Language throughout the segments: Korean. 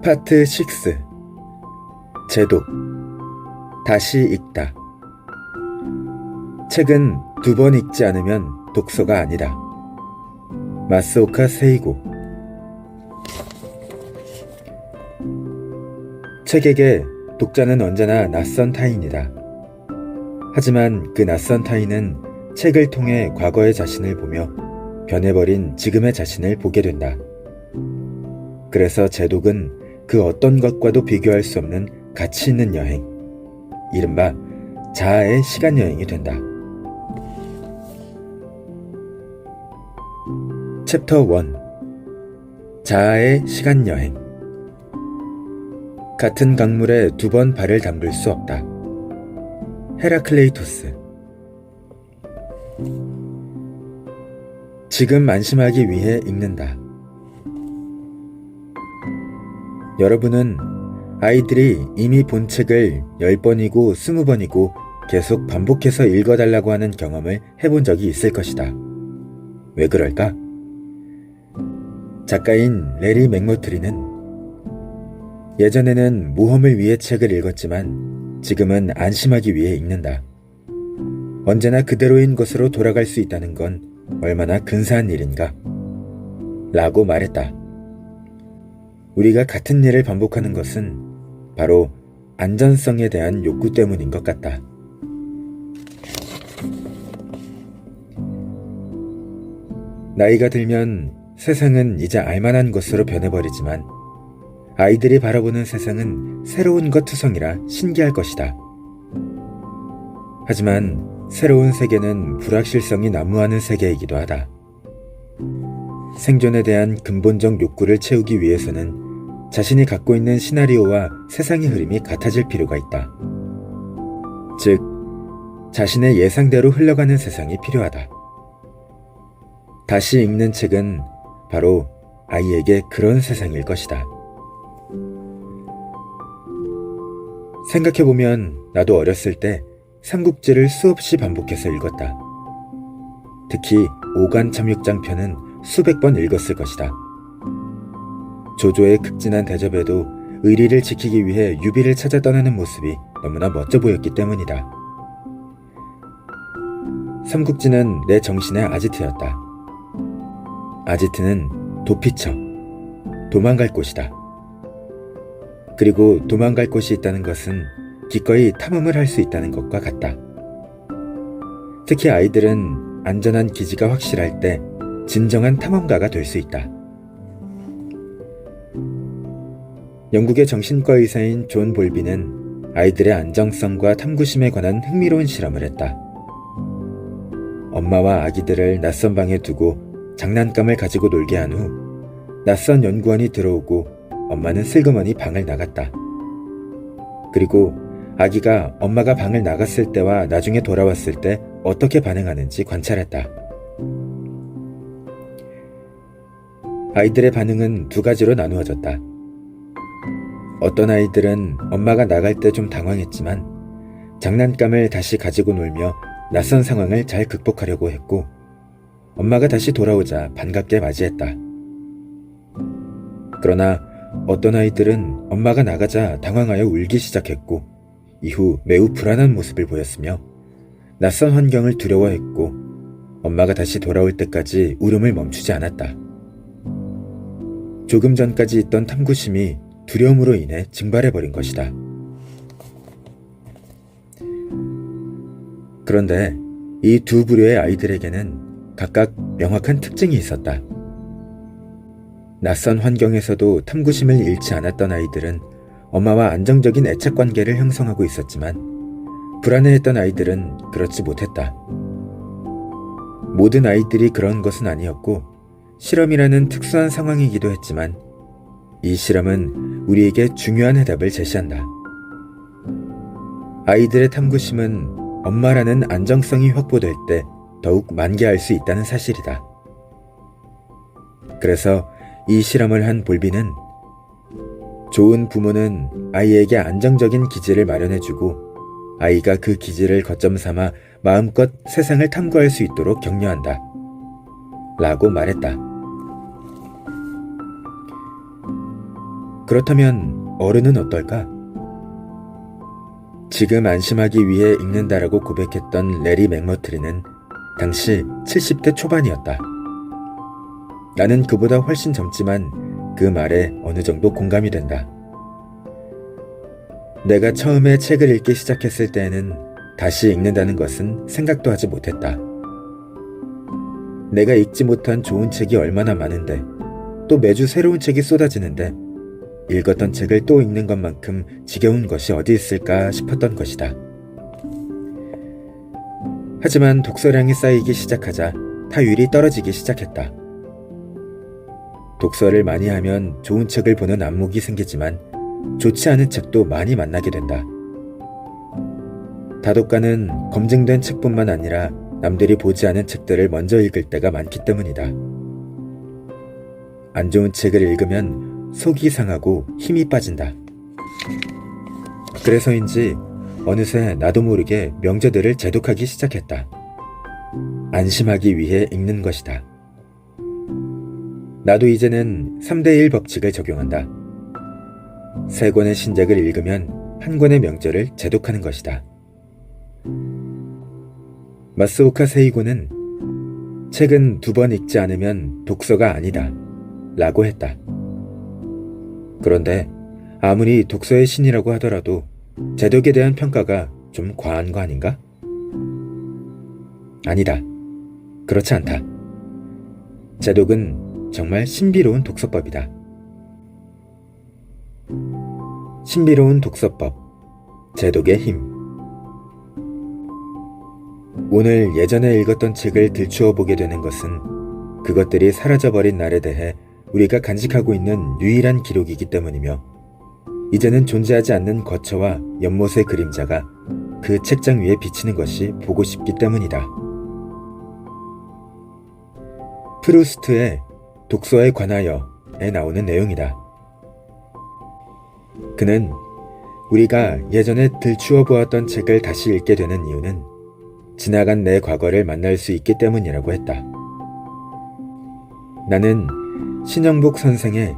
파트 6. 제독. 다시 읽다. 책은 2번 읽지 않으면 독서가 아니다. 마스오카 세이고. 책에게 독자는 언제나 낯선 타인이다. 하지만 그 낯선 타인은 책을 통해 과거의 자신을 보며 변해버린 지금의 자신을 보게 된다. 그래서 제독은 그 어떤 것과도 비교할 수 없는 가치 있는 여행, 이른바 자아의 시간여행이 된다. 챕터 1. 자아의 시간여행. 같은 강물에 2번 발을 담글 수 없다. 헤라클레이토스. 지금 안심하기 위해 읽는다. 여러분은 아이들이 이미 본 책을 10번이고 20번이고 계속 반복해서 읽어달라고 하는 경험을 해본 적이 있을 것이다. 왜 그럴까? 작가인 레리 맥머트리는 예전에는 모험을 위해 책을 읽었지만 지금은 안심하기 위해 읽는다. 언제나 그대로인 것으로 돌아갈 수 있다는 건 얼마나 근사한 일인가? 라고 말했다. 우리가 같은 일을 반복하는 것은 바로 안전성에 대한 욕구 때문인 것 같다. 나이가 들면 세상은 이제 알만한 것으로 변해버리지만 아이들이 바라보는 세상은 새로운 것 투성이라 신기할 것이다. 하지만 새로운 세계는 불확실성이 난무하는 세계이기도 하다. 생존에 대한 근본적 욕구를 채우기 위해서는 자신이 갖고 있는 시나리오와 세상의 흐름이 같아질 필요가 있다. 즉, 자신의 예상대로 흘러가는 세상이 필요하다. 다시 읽는 책은 바로 아이에게 그런 세상일 것이다. 생각해보면 나도 어렸을 때 삼국지를 수없이 반복해서 읽었다. 특히 오간참육장 편은 수백 번 읽었을 것이다. 조조의 극진한 대접에도 의리를 지키기 위해 유비를 찾아 떠나는 모습이 너무나 멋져 보였기 때문이다. 삼국지는 내 정신의 아지트였다. 아지트는 도피처, 도망갈 곳이다. 그리고 도망갈 곳이 있다는 것은 기꺼이 탐험을 할 수 있다는 것과 같다. 특히 아이들은 안전한 기지가 확실할 때 진정한 탐험가가 될 수 있다. 영국의 정신과 의사인 존 볼비는 아이들의 안정성과 탐구심에 관한 흥미로운 실험을 했다. 엄마와 아기들을 낯선 방에 두고 장난감을 가지고 놀게 한 후 낯선 연구원이 들어오고 엄마는 슬그머니 방을 나갔다. 그리고 아기가 엄마가 방을 나갔을 때와 나중에 돌아왔을 때 어떻게 반응하는지 관찰했다. 아이들의 반응은 2가지로 나누어졌다. 어떤 아이들은 엄마가 나갈 때 좀 당황했지만 장난감을 다시 가지고 놀며 낯선 상황을 잘 극복하려고 했고, 엄마가 다시 돌아오자 반갑게 맞이했다. 그러나 어떤 아이들은 엄마가 나가자 당황하여 울기 시작했고 이후 매우 불안한 모습을 보였으며 낯선 환경을 두려워했고 엄마가 다시 돌아올 때까지 울음을 멈추지 않았다. 조금 전까지 있던 탐구심이 두려움으로 인해 증발해버린 것이다. 그런데 이 2 부류의 아이들에게는 각각 명확한 특징이 있었다. 낯선 환경에서도 탐구심을 잃지 않았던 아이들은 엄마와 안정적인 애착관계를 형성하고 있었지만 불안해했던 아이들은 그렇지 못했다. 모든 아이들이 그런 것은 아니었고 실험이라는 특수한 상황이기도 했지만 이 실험은 우리에게 중요한 해답을 제시한다. 아이들의 탐구심은 엄마라는 안정성이 확보될 때 더욱 만개할 수 있다는 사실이다. 그래서 이 실험을 한 볼비는 좋은 부모는 아이에게 안정적인 기지를 마련해주고 아이가 그 기질을 거점 삼아 마음껏 세상을 탐구할 수 있도록 격려한다. 라고 말했다. 그렇다면 어른은 어떨까? 지금 안심하기 위해 읽는다라고 고백했던 레리 맥머트리는 당시 70대 초반이었다. 나는 그보다 훨씬 젊지만 그 말에 어느 정도 공감이 된다. 내가 처음에 책을 읽기 시작했을 때에는 다시 읽는다는 것은 생각도 하지 못했다. 내가 읽지 못한 좋은 책이 얼마나 많은데, 또 매주 새로운 책이 쏟아지는데 읽었던 책을 또 읽는 것만큼 지겨운 것이 어디 있을까 싶었던 것이다. 하지만 독서량이 쌓이기 시작하자 타율이 떨어지기 시작했다. 독서를 많이 하면 좋은 책을 보는 안목이 생기지만 좋지 않은 책도 많이 만나게 된다. 다독가는 검증된 책뿐만 아니라 남들이 보지 않은 책들을 먼저 읽을 때가 많기 때문이다. 안 좋은 책을 읽으면 속이 상하고 힘이 빠진다. 그래서인지 어느새 나도 모르게 명제들을 제독하기 시작했다. 안심하기 위해 읽는 것이다. 나도 이제는 3대1 법칙을 적용한다. 3권의 신작을 읽으면 1권의 명제를 제독하는 것이다. 마스오카 세이고는 책은 2번 읽지 않으면 독서가 아니다 라고 했다. 그런데 아무리 독서의 신이라고 하더라도 제독에 대한 평가가 좀 과한 거 아닌가? 아니다. 그렇지 않다. 제독은 정말 신비로운 독서법이다. 신비로운 독서법, 제독의 힘. 오늘 예전에 읽었던 책을 들추어 보게 되는 것은 그것들이 사라져버린 날에 대해 우리가 간직하고 있는 유일한 기록이기 때문이며, 이제는 존재하지 않는 거처와 연못의 그림자가 그 책장 위에 비치는 것이 보고 싶기 때문이다. 프루스트의 독서에 관하여에 나오는 내용이다. 그는 우리가 예전에 들추어 보았던 책을 다시 읽게 되는 이유는 지나간 내 과거를 만날 수 있기 때문이라고 했다. 나는 신영복 선생의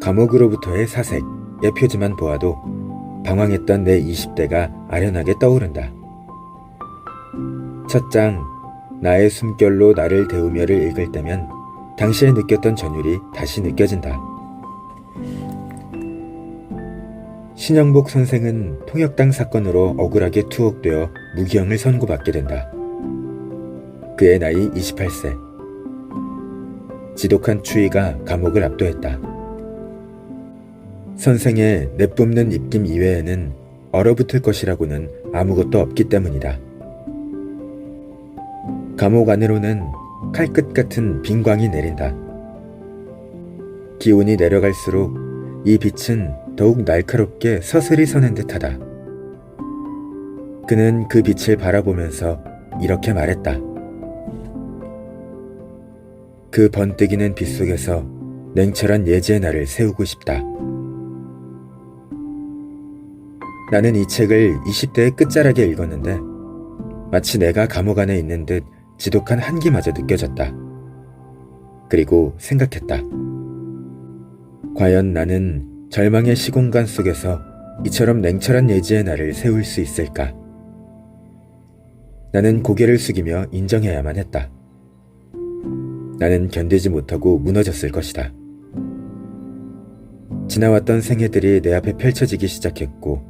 감옥으로부터의 사색의 표지만 보아도 방황했던 내 20대가 아련하게 떠오른다. 첫 장 나의 숨결로 나를 데우며를 읽을 때면 당시에 느꼈던 전율이 다시 느껴진다. 신영복 선생은 통역당 사건으로 억울하게 투옥되어 무기형을 선고받게 된다. 그의 나이 28세. 지독한 추위가 감옥을 압도했다. 선생의 내뿜는 입김 이외에는 얼어붙을 것이라고는 아무것도 없기 때문이다. 감옥 안으로는 칼끝 같은 빈광이 내린다. 기온이 내려갈수록 이 빛은 더욱 날카롭게 서슬이 서는 듯하다. 그는 그 빛을 바라보면서 이렇게 말했다. 그 번뜩이는 빛 속에서 냉철한 예지의 날을 세우고 싶다. 나는 이 책을 20대의 끝자락에 읽었는데 마치 내가 감옥 안에 있는 듯 지독한 한기마저 느껴졌다. 그리고 생각했다. 과연 나는 절망의 시공간 속에서 이처럼 냉철한 예지의 날을 세울 수 있을까? 나는 고개를 숙이며 인정해야만 했다. 나는 견디지 못하고 무너졌을 것이다. 지나왔던 생애들이 내 앞에 펼쳐지기 시작했고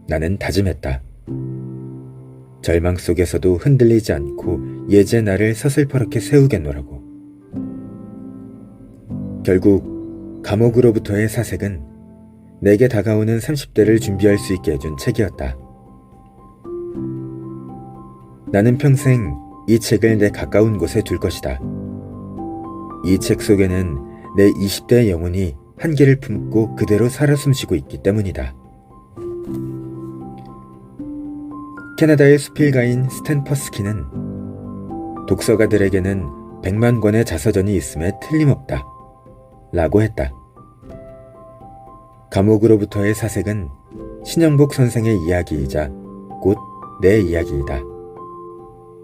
나는 다짐했다. 절망 속에서도 흔들리지 않고 예지의 날을 서슬퍼렇게 세우겠노라고. 결국 감옥으로부터의 사색은 내게 다가오는 30대를 준비할 수 있게 해준 책이었다. 나는 평생 이 책을 내 가까운 곳에 둘 것이다. 이 책 속에는 내 20대의 영혼이 한계를 품고 그대로 살아 숨쉬고 있기 때문이다. 캐나다의 수필가인 스탠 퍼스키는 독서가들에게는 100만 권의 자서전이 있음에 틀림없다 라고 했다. 감옥으로부터의 사색은 신영복 선생의 이야기이자 곧 내 이야기이다.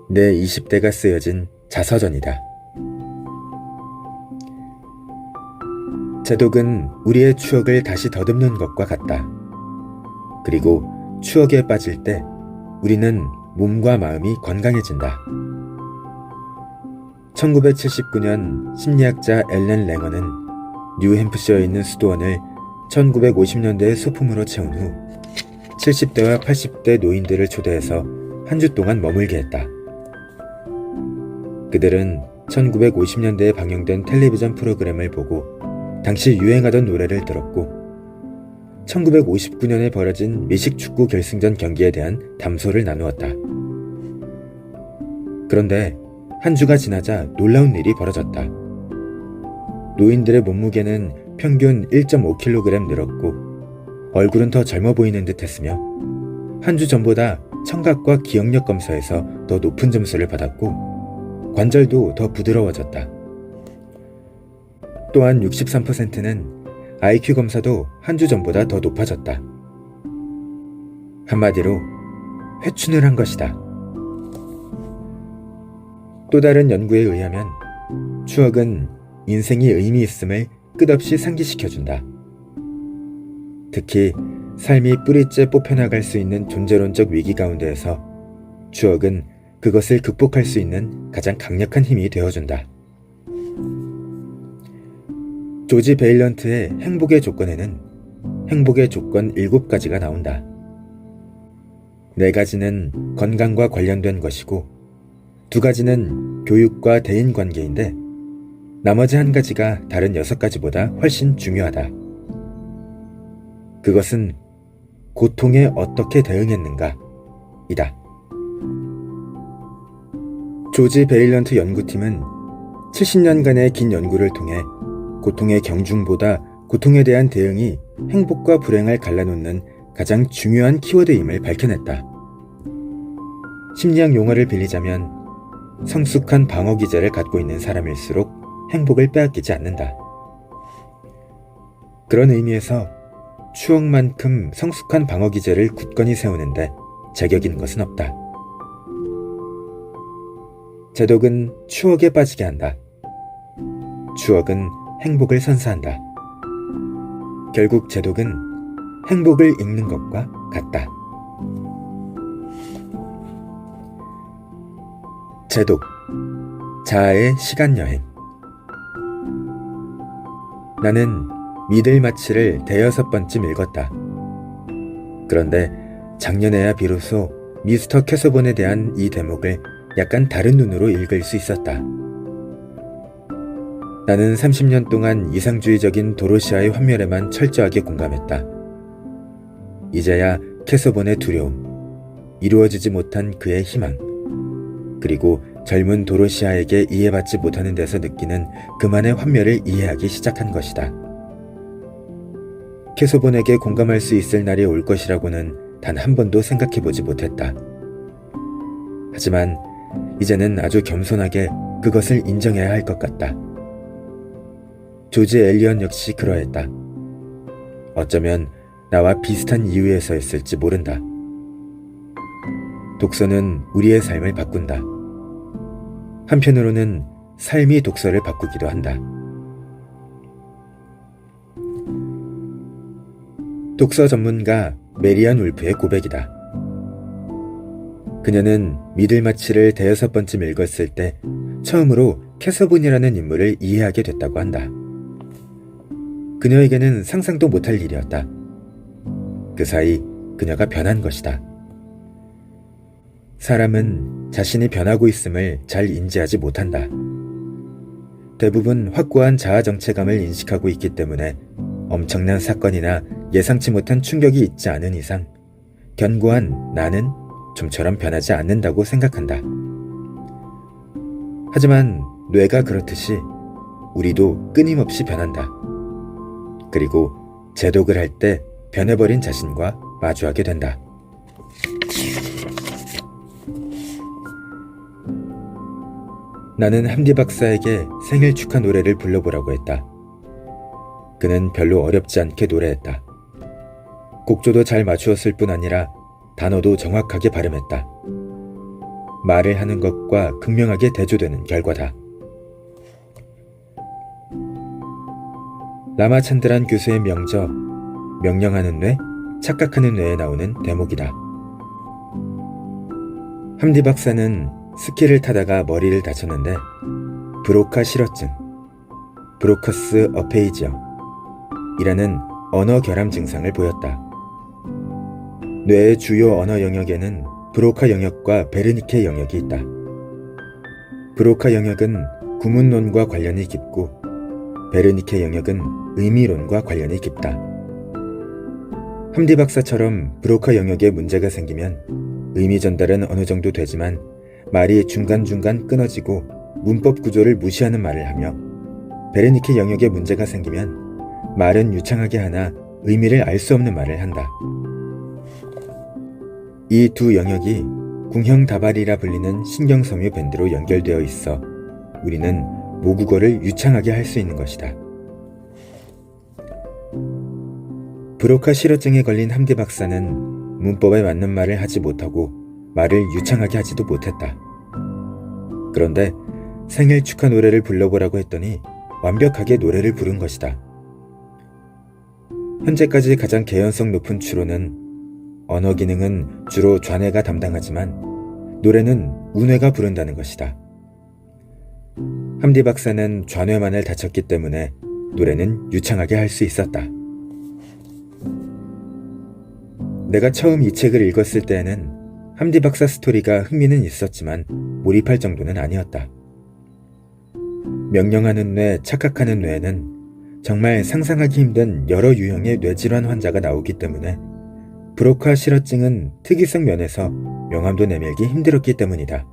내 20대가 쓰여진 자서전이다. 제독은 우리의 추억을 다시 더듬는 것과 같다. 그리고 추억에 빠질 때 우리는 몸과 마음이 건강해진다. 1979년 심리학자 앨런 랭어는 뉴햄프셔에 있는 수도원을 1950년대의 소품으로 채운 후 70대와 80대 노인들을 초대해서 한 주 동안 머물게 했다. 그들은 1950년대에 방영된 텔레비전 프로그램을 보고 당시 유행하던 노래를 들었고 1959년에 벌어진 미식축구 결승전 경기에 대한 담소를 나누었다. 그런데 한 주가 지나자 놀라운 일이 벌어졌다. 노인들의 몸무게는 평균 1.5kg 늘었고 얼굴은 더 젊어 보이는 듯 했으며 한 주 전보다 청각과 기억력 검사에서 더 높은 점수를 받았고 관절도 더 부드러워졌다. 또한 63%는 IQ 검사도 한 주 전보다 더 높아졌다. 한마디로 회춘을 한 것이다. 또 다른 연구에 의하면 추억은 인생이 의미 있음을 끝없이 상기시켜준다. 특히 삶이 뿌리째 뽑혀나갈 수 있는 존재론적 위기 가운데에서 추억은 그것을 극복할 수 있는 가장 강력한 힘이 되어준다. 조지 베일런트의 행복의 조건에는 행복의 조건 7가지가 나온다. 4가지는 건강과 관련된 것이고 2가지는 교육과 대인관계인데 나머지 1가지가 다른 6가지보다 훨씬 중요하다. 그것은 고통에 어떻게 대응했는가 이다. 조지 베일런트 연구팀은 70년간의 긴 연구를 통해 고통의 경중보다 고통에 대한 대응이 행복과 불행을 갈라놓는 가장 중요한 키워드임을 밝혀냈다. 심리학 용어를 빌리자면 성숙한 방어 기제를 갖고 있는 사람일수록 행복을 빼앗기지 않는다. 그런 의미에서 추억만큼 성숙한 방어 기제를 굳건히 세우는데 제격인 것은 없다. 제독은 추억에 빠지게 한다. 추억은 행복을 선사한다. 결국 제독은 행복을 읽는 것과 같다. 제독, 자아의 시간여행. 나는 미들마치를 5번쯤 읽었다. 그런데 작년에야 비로소 미스터 캐서본에 대한 이 대목을 약간 다른 눈으로 읽을 수 있었다. 나는 30년 동안 이상주의적인 도로시아의 환멸에만 철저하게 공감했다. 이제야 캐서본의 두려움, 이루어지지 못한 그의 희망, 그리고 젊은 도로시아에게 이해받지 못하는 데서 느끼는 그만의 환멸을 이해하기 시작한 것이다. 캐서본에게 공감할 수 있을 날이 올 것이라고는 단 한 번도 생각해보지 못했다. 하지만 이제는 아주 겸손하게 그것을 인정해야 할 것 같다. 조지 엘리엇 역시 그러했다. 어쩌면 나와 비슷한 이유에서였을지 모른다. 독서는 우리의 삶을 바꾼다. 한편으로는 삶이 독서를 바꾸기도 한다. 독서 전문가 메리안 울프의 고백이다. 그녀는 미들마치를 5번쯤 읽었을 때 처음으로 캐서본이라는 인물을 이해하게 됐다고 한다. 그녀에게는 상상도 못할 일이었다. 그 사이 그녀가 변한 것이다. 사람은 자신이 변하고 있음을 잘 인지하지 못한다. 대부분 확고한 자아 정체감을 인식하고 있기 때문에 엄청난 사건이나 예상치 못한 충격이 있지 않은 이상 견고한 나는 좀처럼 변하지 않는다고 생각한다. 하지만 뇌가 그렇듯이 우리도 끊임없이 변한다. 그리고 제독을 할 때 변해버린 자신과 마주하게 된다. 나는 함디 박사에게 생일 축하 노래를 불러보라고 했다. 그는 별로 어렵지 않게 노래했다. 곡조도 잘 맞추었을 뿐 아니라 단어도 정확하게 발음했다. 말을 하는 것과 극명하게 대조되는 결과다. 라마찬드란 교수의 명저 명령하는 뇌, 착각하는 뇌에 나오는 대목이다. 함디 박사는 스키를 타다가 머리를 다쳤는데 브로카 실어증, 브로커스 어페이지어 이라는 언어 결함 증상을 보였다. 뇌의 주요 언어 영역에는 브로카 영역과 베르니케 영역이 있다. 브로카 영역은 구문론과 관련이 깊고 베르니케 영역은 의미론과 관련이 깊다. 함디 박사처럼 브로카 영역에 문제가 생기면 의미 전달은 어느 정도 되지만 말이 중간중간 끊어지고 문법 구조를 무시하는 말을 하며 베르니케 영역에 문제가 생기면 말은 유창하게 하나 의미를 알 수 없는 말을 한다. 이 두 영역이 궁형다발이라 불리는 신경섬유 밴드로 연결되어 있어 우리는 모국어를 유창하게 할 수 있는 것이다. 브로카 실어증에 걸린 함디 박사는 문법에 맞는 말을 하지 못하고 말을 유창하게 하지도 못했다. 그런데 생일 축하 노래를 불러보라고 했더니 완벽하게 노래를 부른 것이다. 현재까지 가장 개연성 높은 추로는 언어 기능은 주로 좌뇌가 담당하지만 노래는 우뇌가 부른다는 것이다. 함디 박사는 좌뇌만을 다쳤기 때문에 노래는 유창하게 할 수 있었다. 내가 처음 이 책을 읽었을 때에는 함디 박사 스토리가 흥미는 있었지만 몰입할 정도는 아니었다. 명령하는 뇌, 착각하는 뇌에는 정말 상상하기 힘든 여러 유형의 뇌질환 환자가 나오기 때문에 브로카 실어증은 특이성 면에서 명함도 내밀기 힘들었기 때문이다.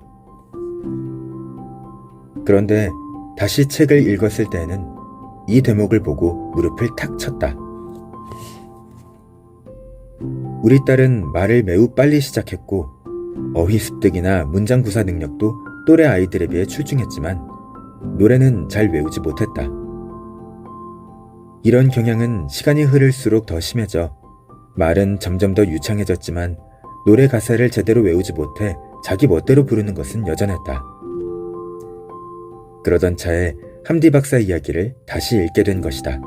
그런데 다시 책을 읽었을 때에는 이 대목을 보고 무릎을 탁 쳤다. 우리 딸은 말을 매우 빨리 시작했고 어휘 습득이나 문장 구사 능력도 또래 아이들에 비해 출중했지만 노래는 잘 외우지 못했다. 이런 경향은 시간이 흐를수록 더 심해져 말은 점점 더 유창해졌지만 노래 가사를 제대로 외우지 못해 자기 멋대로 부르는 것은 여전했다. 그러던 차에 함디 박사 이야기를 다시 읽게 된 것이다.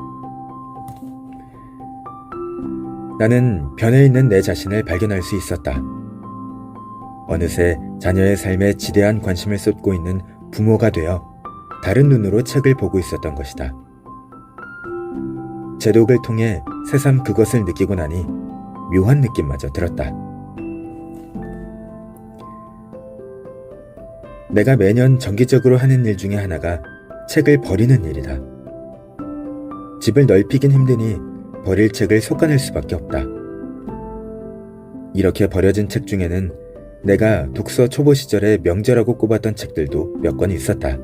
나는 변해 있는 내 자신을 발견할 수 있었다. 어느새 자녀의 삶에 지대한 관심을 쏟고 있는 부모가 되어 다른 눈으로 책을 보고 있었던 것이다. 제독을 통해 새삼 그것을 느끼고 나니 묘한 느낌마저 들었다. 내가 매년 정기적으로 하는 일 중에 하나가 책을 버리는 일이다. 집을 넓히긴 힘드니 버릴 책을 솎아낼 수밖에 없다. 이렇게 버려진 책 중에는 내가 독서 초보 시절에 명저라고 꼽았던 책들도 몇 권 있었다.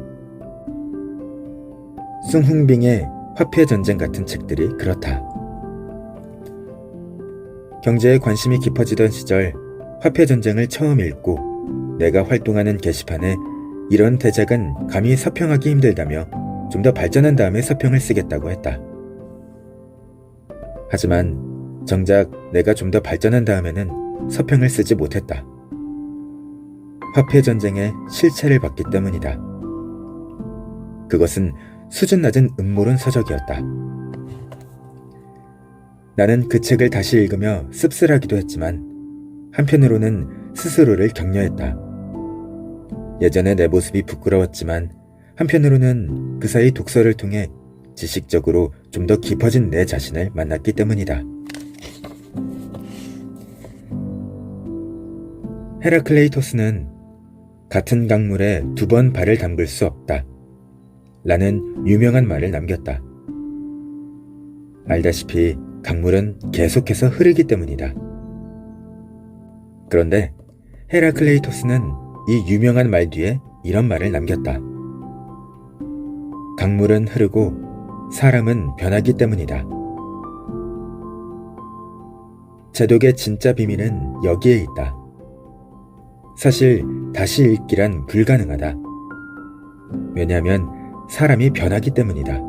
숭흥빙의 화폐전쟁 같은 책들이 그렇다. 경제에 관심이 깊어지던 시절 화폐전쟁을 처음 읽고 내가 활동하는 게시판에 이런 대작은 감히 서평하기 힘들다며 좀 더 발전한 다음에 서평을 쓰겠다고 했다. 하지만 정작 내가 좀 더 발전한 다음에는 서평을 쓰지 못했다. 화폐전쟁의 실체를 봤기 때문이다. 그것은 수준 낮은 음모론 서적이었다. 나는 그 책을 다시 읽으며 씁쓸하기도 했지만 한편으로는 스스로를 격려했다. 예전에 내 모습이 부끄러웠지만 한편으로는 그 사이 독서를 통해 지식적으로 좀 더 깊어진 내 자신을 만났기 때문이다. 헤라클레이토스는 같은 강물에 2번 발을 담글 수 없다 라는 유명한 말을 남겼다. 알다시피 강물은 계속해서 흐르기 때문이다. 그런데 헤라클레이토스는 이 유명한 말 뒤에 이런 말을 남겼다. 강물은 흐르고 사람은 변하기 때문이다. 제독의 진짜 비밀은 여기에 있다. 사실 다시 읽기란 불가능하다. 왜냐하면 사람이 변하기 때문이다.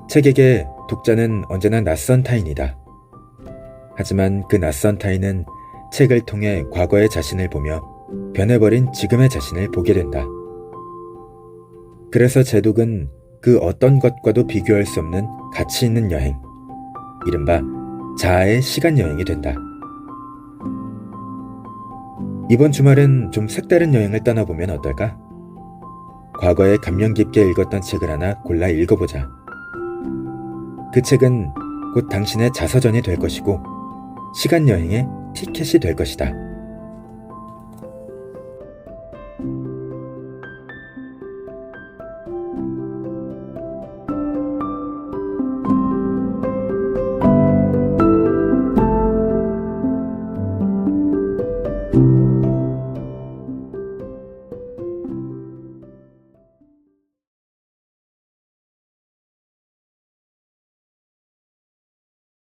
책에게 독자는 언제나 낯선 타인이다. 하지만 그 낯선 타인은 책을 통해 과거의 자신을 보며 변해버린 지금의 자신을 보게 된다. 그래서 제독은 그 어떤 것과도 비교할 수 없는 가치 있는 여행, 이른바 자아의 시간 여행이 된다. 이번 주말은 좀 색다른 여행을 떠나보면 어떨까? 과거에 감명 깊게 읽었던 책을 하나 골라 읽어보자. 그 책은 곧 당신의 자서전이 될 것이고 시간 여행의 티켓이 될 것이다.